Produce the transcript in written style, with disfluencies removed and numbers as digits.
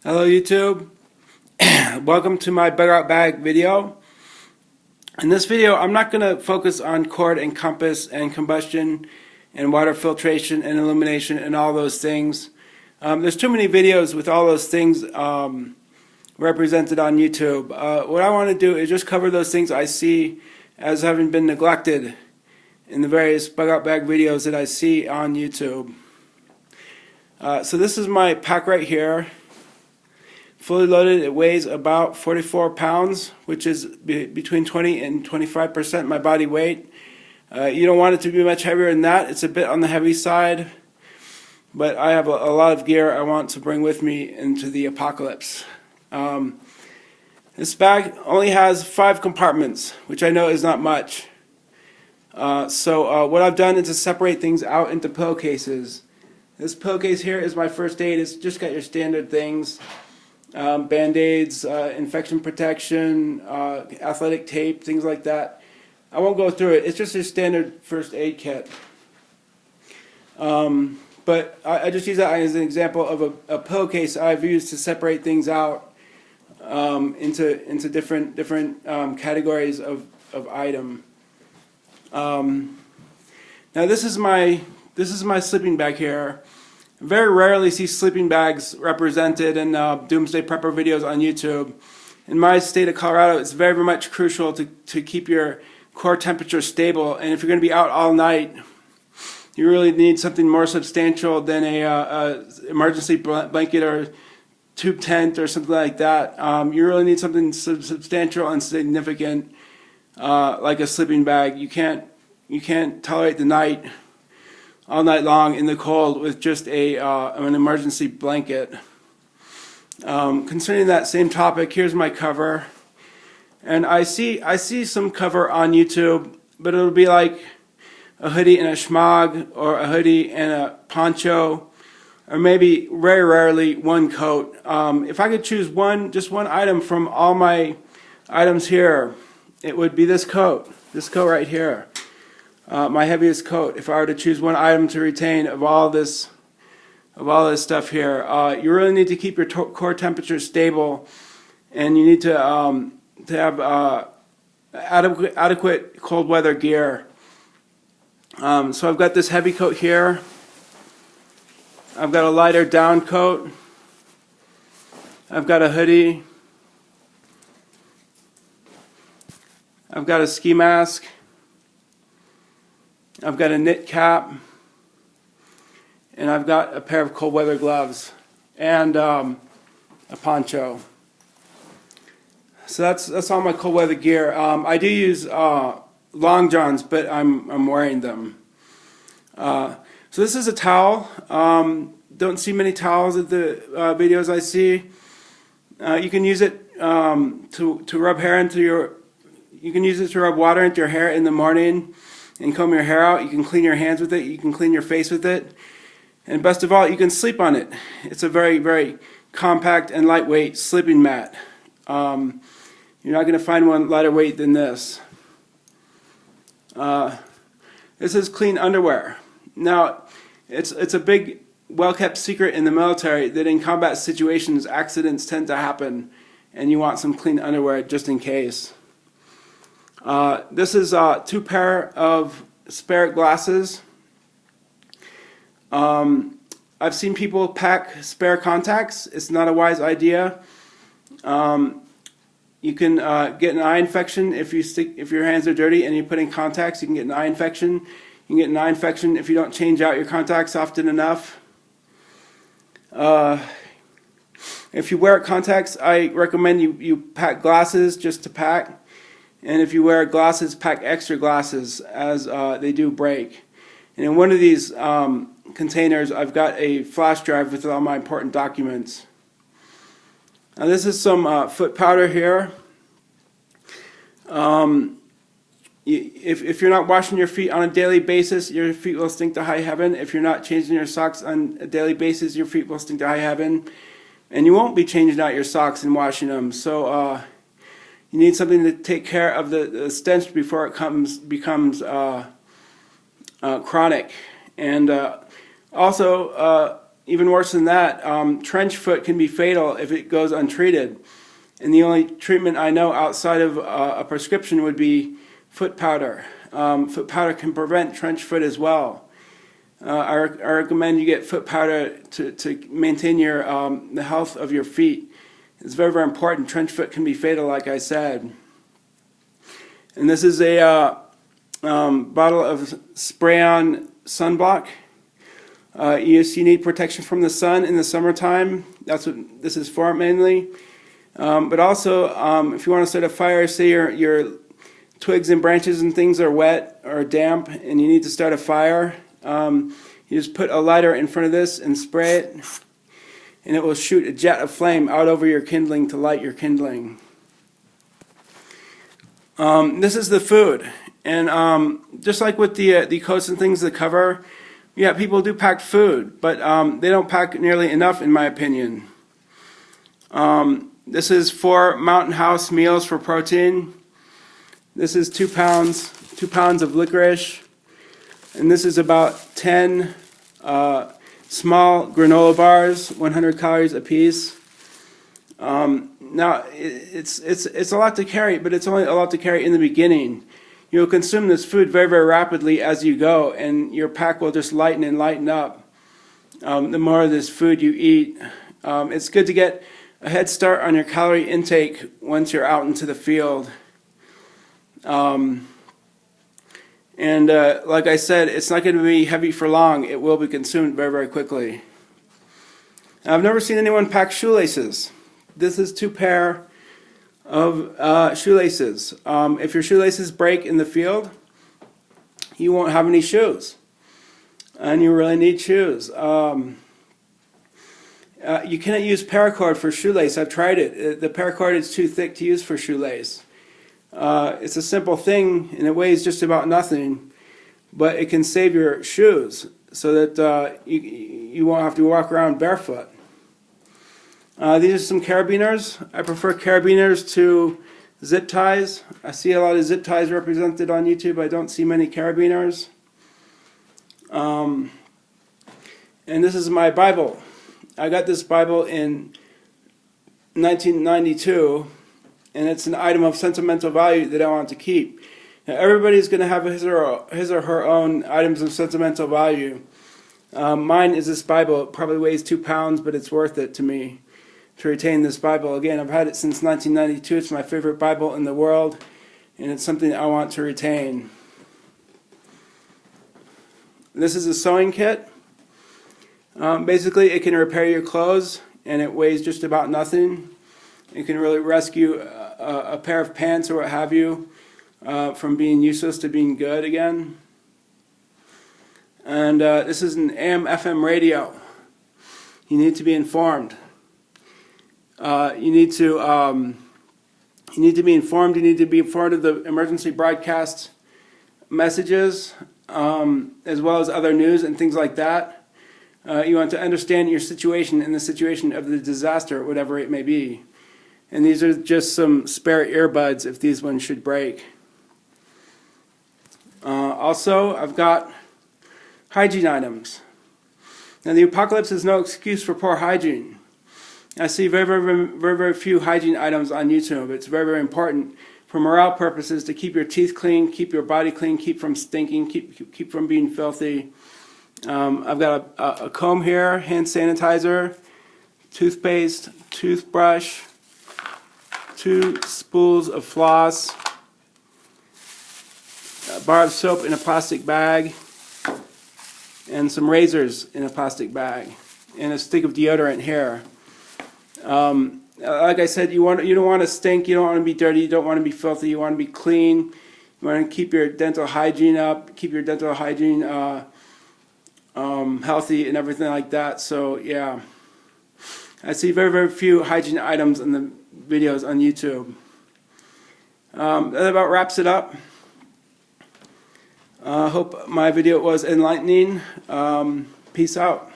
Hello YouTube, welcome to my Bug Out Bag video. In this video I'm not going to focus on cord and compass and combustion and water filtration and illumination and all those things. There's too many videos with all those things represented on YouTube. What I want to do is just cover those things I see as having been neglected in the various Bug Out Bag videos that I see on YouTube. So this is my pack right here. Fully loaded, it weighs about 44 pounds, which is between 20 and 25% my body weight. You don't want it to be much heavier than that. It's a bit on the heavy side, but I have a lot of gear I want to bring with me into the apocalypse. This bag only has 5 compartments, which I know is not much. So what I've done is to separate things out into pillowcases. This pillowcase here is my first aid. It's just got your standard things. Band-aids, infection protection, athletic tape, things like that. I won't go through it. It's just a standard first aid kit. But I just use that as an example of a pillowcase I've used to separate things out into different categories of item. Now this is my sleeping bag here. Very rarely see sleeping bags represented in Doomsday Prepper videos on YouTube. In my state of Colorado, it's very much crucial to keep your core temperature stable. And if you're going to be out all night, you really need something more substantial than a emergency blanket or tube tent or something like that. You really need something substantial and significant, like a sleeping bag. You can't tolerate the night all night long in the cold with just an emergency blanket. Concerning that same topic, here's my cover, and I see some cover on YouTube, but it'll be like a hoodie and a schmog, or a hoodie and a poncho, or maybe very rarely one coat. If I could choose just one item from all my items here, it would be this coat right here. My heaviest coat. If I were to choose one item to retain of all this stuff here, you really need to keep your core temperature stable, and you need to have adequate cold weather gear. So I've got this heavy coat here. I've got a lighter down coat. I've got a hoodie. I've got a ski mask. I've got a knit cap, and I've got a pair of cold weather gloves and a poncho. So that's all my cold weather gear. I do use long johns, but I'm wearing them. So this is a towel. Don't see many towels at the videos I see. You can use it to rub hair into your. You can use it to rub water into your hair in the morning and comb your hair out. You can clean your hands with it. You can clean your face with it. And best of all, you can sleep on it. It's a very compact and lightweight sleeping mat. You're not going to find one lighter weight than this. This is clean underwear. Now, it's a big, well-kept secret in the military that in combat situations, accidents tend to happen, and you want some clean underwear just in case. This is 2 pair of spare glasses. I've seen people pack spare contacts. It's not a wise idea. You can get an eye infection if your hands are dirty and you put in contacts. You can get an eye infection. You can get an eye infection if you don't change out your contacts often enough. If you wear contacts, I recommend you pack glasses just to pack. And if you wear glasses, pack extra glasses, as they do break. And in one of these containers, I've got a flash drive with all my important documents. Now this is some foot powder here. If you're not washing your feet on a daily basis, your feet will stink to high heaven. If you're not changing your socks on a daily basis, your feet will stink to high heaven. And you won't be changing out your socks and washing them. So you need something to take care of the stench before it becomes chronic. And also, even worse than that, trench foot can be fatal if it goes untreated. And the only treatment I know outside of a prescription would be foot powder. Foot powder can prevent trench foot as well. I recommend you get foot powder to maintain your the health of your feet. It's very, very important. Trench foot can be fatal, like I said. And this is a bottle of spray-on sunblock. You need protection from the sun in the summertime. That's what this is for mainly. But also, if you want to start a fire, say your twigs and branches and things are wet or damp and you need to start a fire, you just put a lighter in front of this and spray it, and it will shoot a jet of flame out over your kindling to light your kindling. This is the food. And just like with the coats and things, the cover, yeah, people do pack food, but they don't pack nearly enough, in my opinion. This is 4 Mountain House meals for protein. This is 2 pounds of licorice, and this is about 10 small granola bars, 100 calories apiece. Now it's a lot to carry, but it's only a lot to carry in the beginning. You'll consume this food very, very rapidly as you go, and your pack will just lighten and lighten up the more of this food you eat. It's good to get a head start on your calorie intake once you're out into the field. Like I said, it's not going to be heavy for long. It will be consumed very, very quickly. Now, I've never seen anyone pack shoelaces. This is 2 pair of shoelaces. If your shoelaces break in the field, you won't have any shoes, and you really need shoes. You cannot use paracord for shoelace. I've tried it. The paracord is too thick to use for shoelace. It's a simple thing, and it weighs just about nothing, but it can save your shoes so that you won't have to walk around barefoot. These are some carabiners. I prefer carabiners to zip ties. I see a lot of zip ties represented on YouTube. I don't see many carabiners. And this is my Bible. I got this Bible in 1992, and it's an item of sentimental value that I want to keep. Now, everybody's going to have his or her own items of sentimental value. Mine is this Bible. It probably weighs 2 pounds, but it's worth it to me to retain this Bible. Again, I've had it since 1992. It's my favorite Bible in the world, and it's something I want to retain. This is a sewing kit. Basically, it can repair your clothes, and it weighs just about nothing. It can really rescue a pair of pants or what have you from being useless to being good again. And this is an AM/FM radio. You need to be informed. You need to be informed. You need to be informed of the emergency broadcast messages, as well as other news and things like that. You want to understand your situation and the situation of the disaster, whatever it may be. And these are just some spare earbuds if these ones should break. Also, I've got hygiene items. Now, the apocalypse is no excuse for poor hygiene. I see very, very, very, very few hygiene items on YouTube. It's very, very important for morale purposes to keep your teeth clean, keep your body clean, keep from stinking, keep from being filthy. I've got a comb here, hand sanitizer, toothpaste, toothbrush, 2 spools of floss, a bar of soap in a plastic bag, and some razors in a plastic bag, and a stick of deodorant here. Like I said, you don't want to stink, you don't want to be dirty, you don't want to be filthy, you want to be clean. You want to keep your dental hygiene up, keep your dental hygiene healthy and everything like that. So yeah, I see very, very few hygiene items in the videos on YouTube. That about wraps it up. Hope my video was enlightening. Peace out.